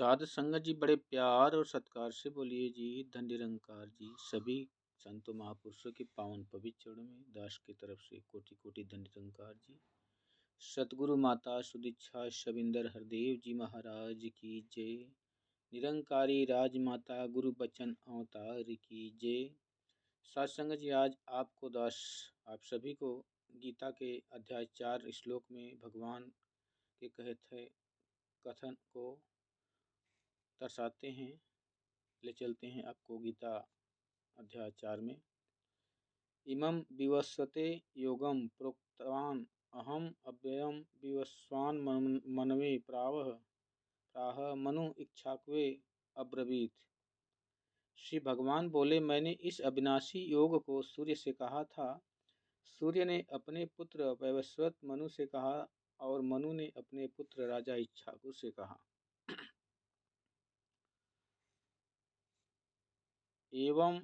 साध संगत जी बड़े प्यार और सत्कार से बोलिए जी। धन निरंकार जी सभी संतों महापुरुषों के पावन पवित्र चरणों में दास की तरफ से कोटि कोटि धन निरंकार जी। सतगुरु माता सुदीक्षा शविंदर हरदेव जी महाराज की जय। निरंकारी राजमाता गुरु बचन अवतार की जय। साध संगत जी आज आपको दास आप सभी को गीता के अध्याय 4 श्लोक में भगवान के कहते कथन को दर्शाते हैं। ले चलते हैं आपको गीता अध्याय 4 में। इमं विवस्वते योगम प्रोक्तवान अहम अव्ययम विवस्वान मनवे प्राह मनु इच्छाक्वे अब्रवीत। श्री भगवान बोले, मैंने इस अविनाशी योग को सूर्य से कहा था, सूर्य ने अपने पुत्र वैवस्वत मनु से कहा और मनु ने अपने पुत्र राजा इच्छाकु से कहा। एवं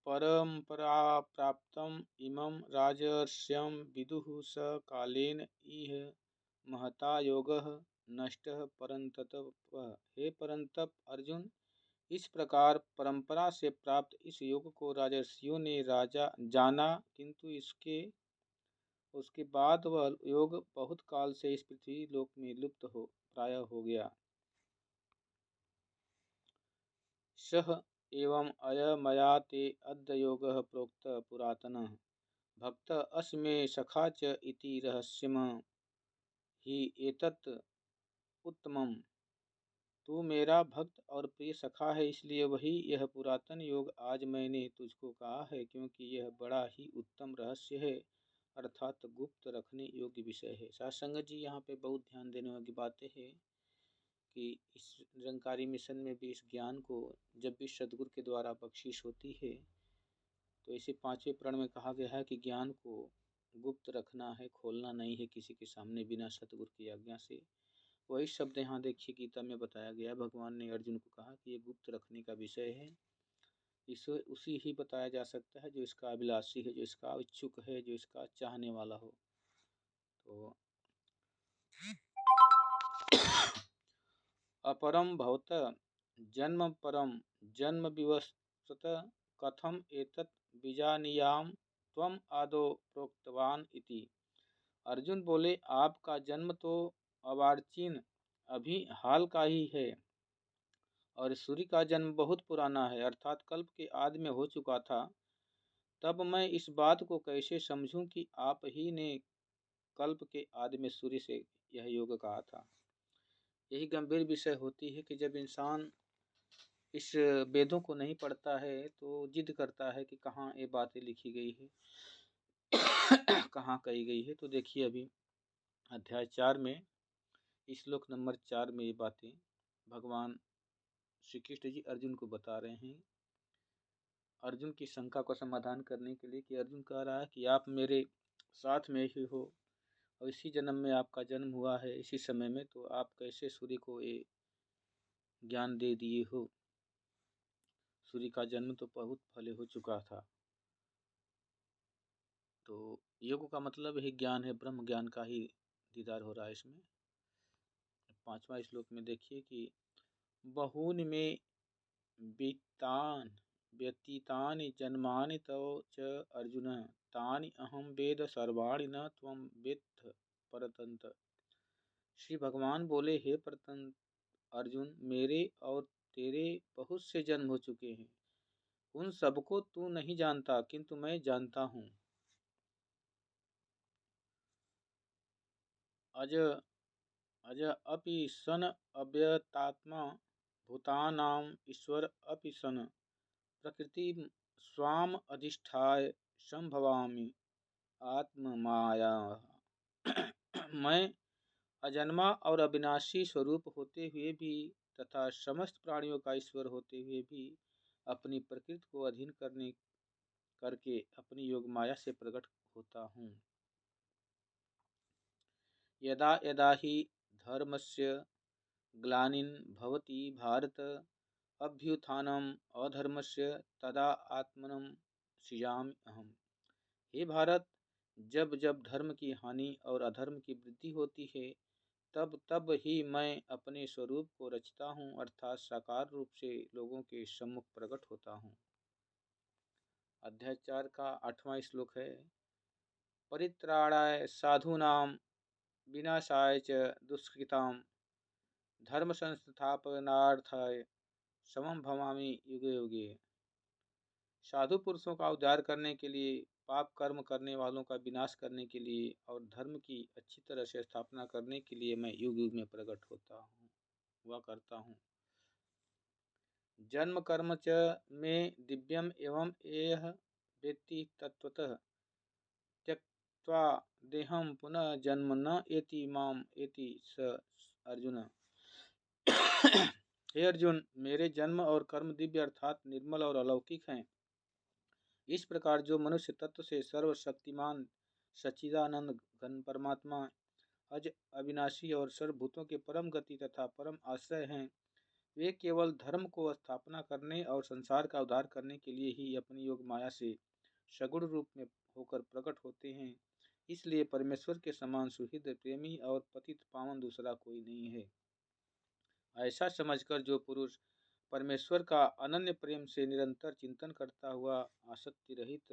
परंपरा प्राप्तम इमं राजर्ष्यं विदुः स कालेन इह महता योगः नष्टः परंतप। हे परंतप अर्जुन, इस प्रकार परंपरा से प्राप्त इस योग को राजर्षियों ने राजा जाना, किंतु उसके बाद वह योग बहुत काल से इस पृथ्वी लोक में लुप्त हो प्राय हो गया। सह एवं अयमया ते अद्य योगः प्रोक्त पुरातनः भक्त अस्मे सखा च इति रहस्यम ही एतत् उत्तमम्। तू मेरा भक्त और प्रिय सखा है, इसलिए वही यह पुरातन योग आज मैंने तुझको कहा है, क्योंकि यह बड़ा ही उत्तम रहस्य है, अर्थात गुप्त रखने योग्य विषय है। साथ संगत जी यहाँ पे बहुत ध्यान देने वाली बातें हैं कि इस निरंकारी मिशन में भी इस ज्ञान को जब भी सदगुरु के द्वारा बख्शिश होती है तो इसे 5वें प्रण में कहा गया है कि ज्ञान को गुप्त रखना है, खोलना नहीं है किसी के सामने बिना सतगुरु की आज्ञा से। वही शब्द यहाँ देखिए गीता में बताया गया। भगवान ने अर्जुन को कहा कि ये गुप्त रखने का विषय है, इसे उसी ही बताया जा सकता है जो इसका अभिलाषी है, जो इसका इच्छुक है, जो इसका चाहने वाला हो। तो अपरम भवत जन्म परम जन्म विवस्वत कथम एतत् बीजानियाम त्वम आदो प्रोक्तवान इति। अर्जुन बोले, आपका जन्म तो अवार्चीन अभी हाल का ही है और सूर्य का जन्म बहुत पुराना है, अर्थात कल्प के आदि में हो चुका था। तब मैं इस बात को कैसे समझूं कि आप ही ने कल्प के आदि में सूर्य से यह योग कहा था। यही गंभीर विषय होती है कि जब इंसान इस वेदों को नहीं पढ़ता है तो जिद करता है कि कहाँ ये बातें लिखी गई है कहाँ कही गई है। तो देखिए अभी अध्याय 4 में श्लोक नंबर 4 में ये बातें भगवान श्री कृष्ण जी अर्जुन को बता रहे हैं, अर्जुन की शंका का समाधान करने के लिए, कि अर्जुन कह रहा है कि आप मेरे साथ में ही हो और इसी जन्म में आपका जन्म हुआ है, इसी समय में, तो आप कैसे सूर्य को ये ज्ञान दे दिए हो। सूर्य का जन्म तो बहुत पहले हो चुका था। तो योग का मतलब ही ज्ञान है, ब्रह्म ज्ञान का ही दीदार हो रहा है इसमें। 5वां श्लोक में देखिए कि बहूनि में व्यतीतानि जन्मानि तव च अर्जुन तानि अहम वेद सर्वाणि न त्वं वेत्थ परतंत्र। श्री भगवान बोले, हे परतंत्र अर्जुन, मेरे और तेरे बहुत से जन्म हो चुके हैं, उन सबको तू नहीं जानता, किंतु मैं जानता हूँ। अज अज अपि सन अव्यतात्मा भूतानाम ईश्वर अपि सन प्रकृति स्वाम अधिष्ठाय संभवामि आत्ममाया। मैं अजन्मा और अविनाशी स्वरूप होते हुए भी तथा समस्त प्राणियों का ईश्वर होते हुए भी अपनी प्रकृति को अधीन करके अपनी योग माया से प्रकट होता हूँ। यदा यदा हि धर्मस्य ग्लानिर्भवति भारत अभ्युत्थानम् अधर्मस्य तदा आत्मनं सृजामि अहम्। हे भारत, जब जब धर्म की हानि और अधर्म की वृद्धि होती है तब ही मैं अपने स्वरूप को रचता हूँ, अर्थात साकार रूप से लोगों के सम्मुख प्रकट होता हूँ। अध्याय 4 का 8वां श्लोक है। परित्राणाय साधूनां विनाशाय च दुष्कृतां धर्म संस्थापनार्थाय समं भवामि युगे युगे। साधु पुरुषों का उद्धार करने के लिए, पाप कर्म करने वालों का विनाश करने के लिए और धर्म की अच्छी तरह से स्थापना करने के लिए मैं युग युग में प्रकट हुआ करता हूँ। जन्म कर्म च में दिव्यम एवं एह वेत्ति तत्वतः त्यक्त्वा देहम पुनः जन्म न एति माम एति स अर्जुन। हे अर्जुन, मेरे जन्म और कर्म दिव्य अर्थात निर्मल और अलौकिक हैं। इस प्रकार जो मनुष्य तत्व से सर्वशक्तिमान सच्चिदानंद घन परमात्मा अज अविनाशी और सर्वभूतों के परम गति तथा परम आश्रय हैं, वे केवल धर्म को स्थापना करने और संसार का उद्धार करने के लिए ही अपनी योग माया से सगुण रूप में होकर प्रकट होते हैं। इसलिए परमेश्वर के समान सुहृद प्रेमी और पतित पावन दूसरा कोई नहीं है। ऐसा समझकर जो पुरुष परमेश्वर का अनन्य प्रेम से निरंतर चिंतन करता हुआ आसक्ति रहित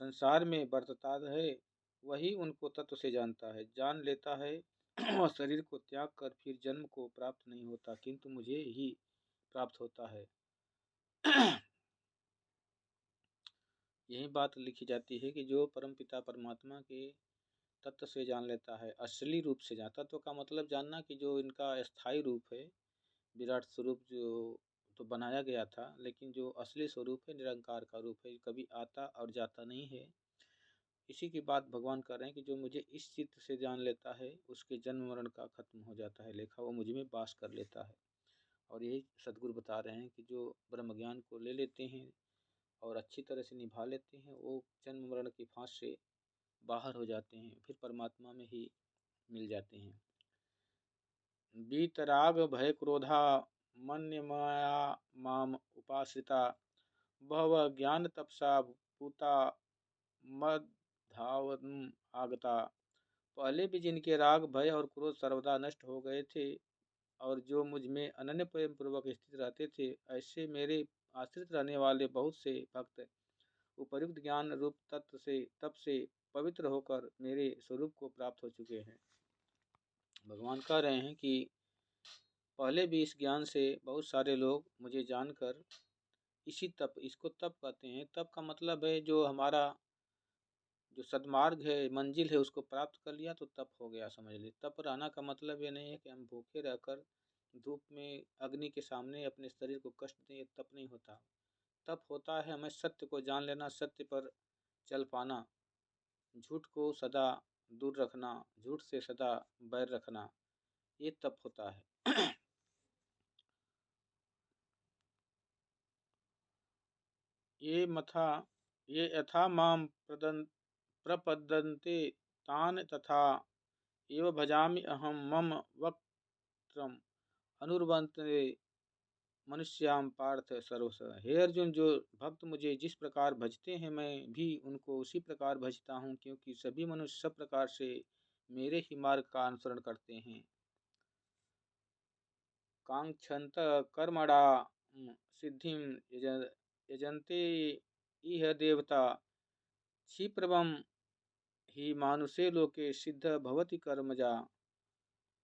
संसार में बरतता है, वही उनको तत्व से जानता है, जान लेता है। वह शरीर को त्याग कर फिर जन्म को प्राप्त नहीं होता, किंतु मुझे ही प्राप्त होता है। यही बात लिखी जाती है कि जो परमपिता परमात्मा के तत्व से जान लेता है, असली रूप से तत्व का मतलब जानना कि जो इनका स्थायी रूप है, विराट स्वरूप जो तो बनाया गया था, लेकिन जो असली स्वरूप है निरंकार का रूप है, कभी आता और जाता नहीं है। इसी की बात भगवान कर रहे हैं कि जो मुझे इस चित्त से जान लेता है, उसके जन्म मरण का खत्म हो जाता है लेखा, वो मुझ में वास कर लेता है। और यही सदगुरु बता रहे हैं कि जो ब्रह्म ज्ञान को ले लेते हैं और अच्छी तरह से निभा लेते हैं, वो जन्म मरण की फांस से बाहर हो जाते हैं, फिर परमात्मा में ही मिल जाते हैं। वीतराग भय क्रोधा मन्य माया माम उपाश्रिता बहव ज्ञान तपसा पूता मद्धावम आगता। पहले भी जिनके राग भय और क्रोध सर्वदा नष्ट हो गए थे और जो मुझ में अनन्य प्रेम पूर्वक स्थित रहते थे, ऐसे मेरे आश्रित रहने वाले बहुत से भक्त उपर्युक्त ज्ञान रूप तत्व से तप से पवित्र होकर मेरे स्वरूप को प्राप्त हो चुके हैं। भगवान कह रहे हैं कि पहले भी इस ज्ञान से बहुत सारे लोग मुझे जानकर इसी तप, इसको तप कहते हैं। तप का मतलब है जो हमारा जो सदमार्ग है, मंजिल है, उसको प्राप्त कर लिया तो तप हो गया, समझ लीजिए। तप रहना का मतलब ये नहीं है कि हम भूखे रहकर धूप में अग्नि के सामने अपने शरीर को कष्ट दें, ये तप नहीं होता। तप होता है हमें सत्य को जान लेना, सत्य पर चल पाना, झूठ को सदा दूर रखना, झूठ से सदा बैर रखना, ये तप होता है। ये यथा माम प्रपद्यन्ते तान तथा एव भजामि अहम मम वक्त्रम अनुर्वन्ते मनुष्याम पार्थ सर्वश। हे अर्जुन, जो भक्त मुझे जिस प्रकार भजते हैं, मैं भी उनको उसी प्रकार भजता हूँ, क्योंकि सभी मनुष्य सब प्रकार से मेरे ही मार्ग का अनुसरण करते हैं। कांक्षन्त कर्मणा सिद्धिम यजन्ते इह देवता क्षिप्रवम ही मानुषे लोके सिद्ध भवति कर्मजा।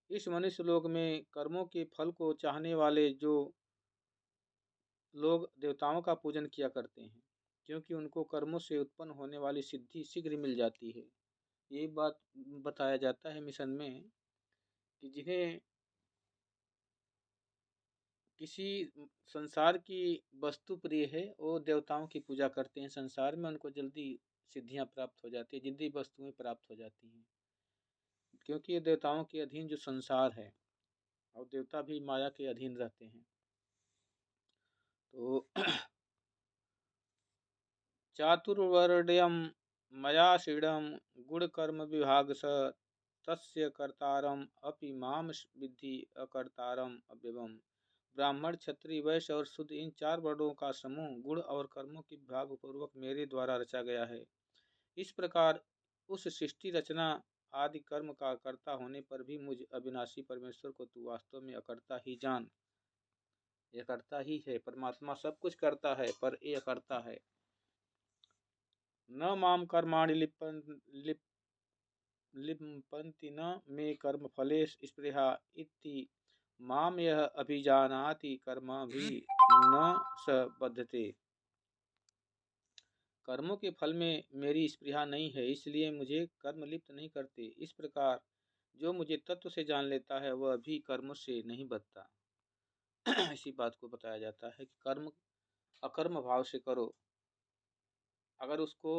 इस मनुष्य लोक में कर्मों के फल को चाहने वाले जो लोग देवताओं का पूजन किया करते हैं, क्योंकि उनको कर्मों से उत्पन्न होने वाली सिद्धि शीघ्र मिल जाती है। ये बात बताया जाता है मिशन में कि जिन्हें किसी संसार की वस्तु प्रिय है, वो देवताओं की पूजा करते हैं। संसार में उनको जल्दी सिद्धियां प्राप्त हो जाती है, जल्दी वस्तुएं प्राप्त हो जाती हैं, क्योंकि ये देवताओं के अधीन जो संसार है, और देवता भी माया के अधीन रहते हैं। तो चातुर्वर्ण्यं मया षीडं गुणकर्म विभाग स तस्य कर्तारम अपि माम विद्धि अकर्तारम अव्ययम्। ब्राह्मण, क्षत्रिय, वैश्य और शुद्र, इन 4 वर्णों का समूह गुण और कर्मों के विभाग पूर्वक मेरे द्वारा रचा गया है। इस प्रकार उस सृष्टि रचना आदि कर्म का कर्ता होने पर भी मुझ अविनाशी परमेश्वर को तू वास्तव में अकर्ता ही जान। ये करता ही है, परमात्मा सब कुछ करता है पर ये करता है। न माम कर्माणि लिप्यन्ति न मे कर्म फले स्पृहा इति माम यह अभिजानाति कर्मभिः न स बध्यते। कर्मों के फल में मेरी स्पृहा नहीं है, इसलिए मुझे कर्म लिप्त नहीं करते। इस प्रकार जो मुझे तत्व से जान लेता है वह भी कर्मों से नहीं बधता। इसी बात को बताया जाता है कि कर्म अकर्म भाव से करो। अगर उसको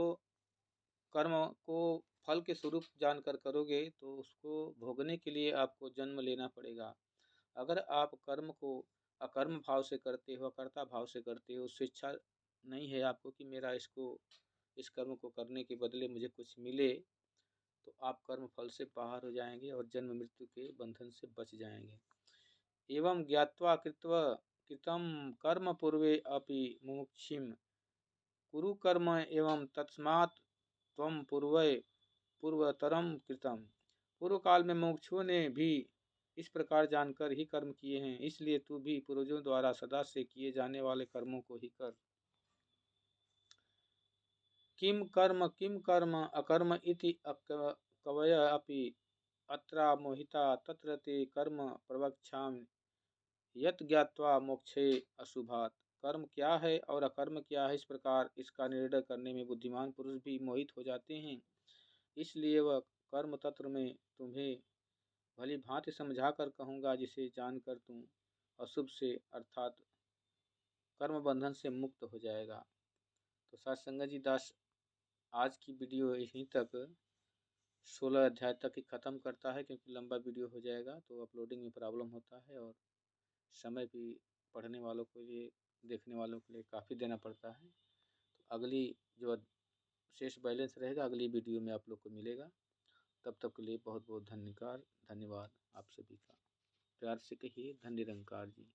कर्म को फल के स्वरूप जानकर करोगे तो उसको भोगने के लिए आपको जन्म लेना पड़ेगा। अगर आप कर्म को अकर्म भाव से करते हो, अकर्ता भाव से करते हो, उससे इच्छा नहीं है आपको कि मेरा इस कर्म को करने के बदले मुझे कुछ मिले, तो आप कर्म फल से बाहर हो जाएंगे और जन्म मृत्यु के बंधन से बच जाएंगे। एवं ज्ञात्वा कृतं कर्म पूर्वे अपि मुमुक्षिं कुरु कर्म एवं तस्मात् त्वं पूर्वतरम कृतम। पूर्व काल में मुमुक्षुओं ने भी इस प्रकार जानकर ही कर्म किए हैं, इसलिए तू भी पूर्वजों द्वारा सदा से किए जाने वाले कर्मों को ही कर। किम कर्म अकर्म इति कवय अपि अत्रा मोहिता तत्र ते कर्म प्रवक्ष्यामि यत् ज्ञात्वा मोक्षे अशुभात्। कर्म क्या है और अकर्म क्या है, इस प्रकार इसका निर्णय करने में बुद्धिमान पुरुष भी मोहित हो जाते हैं। इसलिए वह कर्म तत्व में तुम्हें भली भांति समझा कर कहूँगा, जिसे जानकर तुम अशुभ से अर्थात कर्म बंधन से मुक्त हो जाएगा। तो साथ संगत जी दास आज की वीडियो यहीं तक 16 अध्याय तक ही ख़त्म करता है, क्योंकि लंबा वीडियो हो जाएगा तो अपलोडिंग में प्रॉब्लम होता है और समय भी पढ़ने वालों के लिए, देखने वालों के लिए काफ़ी देना पड़ता है। तो अगली जो शेष बैलेंस रहेगा अगली वीडियो में आप लोग को मिलेगा। तब तक के लिए बहुत बहुत धन्यवाद आप सभी का। प्यार से कहिए धन्य निरंकार जी।